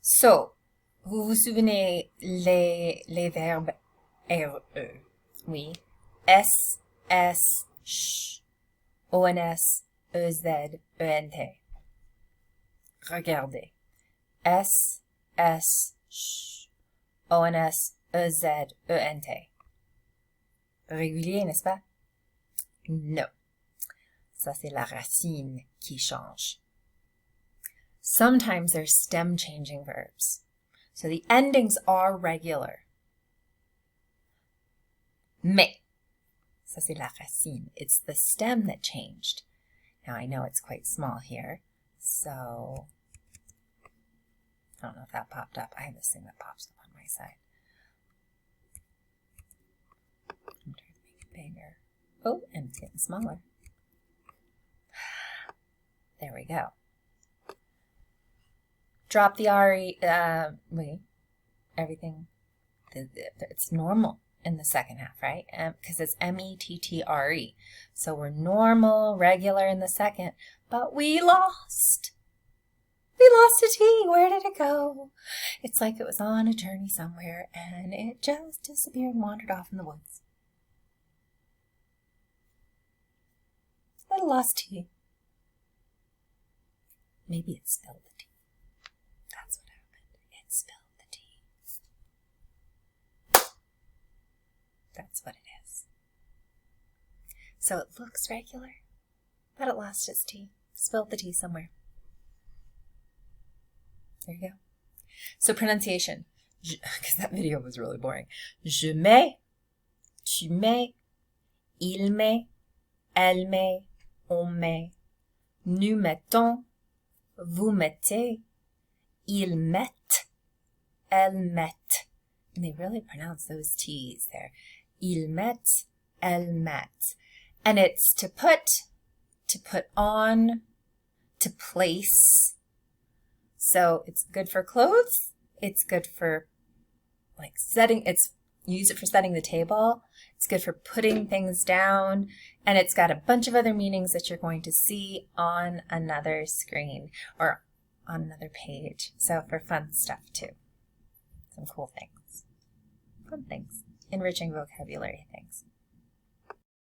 So, vous vous souvenez les verbes RE? Oui. S, S, sh, ONS, EZ, ENT. Regardez. S, S, sh, ONS, EZ, ENT. Régulier, n'est-ce pas? Non. Ça, c'est la racine qui change. Sometimes they're stem changing verbs. So the endings are regular. Mais. Ça, c'est la racine. It's the stem that changed. Now, I know it's quite small here, so I don't know if that popped up. I have this thing that pops up on my side. I'm trying to make it bigger. Oh, and it's getting smaller. There we go. Drop the RE, wait, everything, it's normal in the second half, right? Because it's M-E-T-T-R-E. So we're normal, regular in the second, but we lost. We lost a T. Where did it go? It's like it was on a journey somewhere and it just disappeared and wandered off in the woods. Little lost T. Maybe it spilled the tea. That's what happened. It spilled the tea. That's what it is. So it looks regular, but it lost its tea. Spilled the tea somewhere. There you go. So pronunciation, because that video was really boring. Je mets, tu mets, il met, elle met, on met, nous mettons, vous mettez, ils mettent, elles mettent. And they really pronounce those T's there. Ils mettent, elles mettent. And it's to put on, to place. So it's good for clothes. It's good for like setting, you use it for setting the table. It's good for putting things down. And it's got a bunch of other meanings that you're going to see on another screen or on another page. So for fun stuff too. Some cool things. Fun things. Enriching vocabulary things.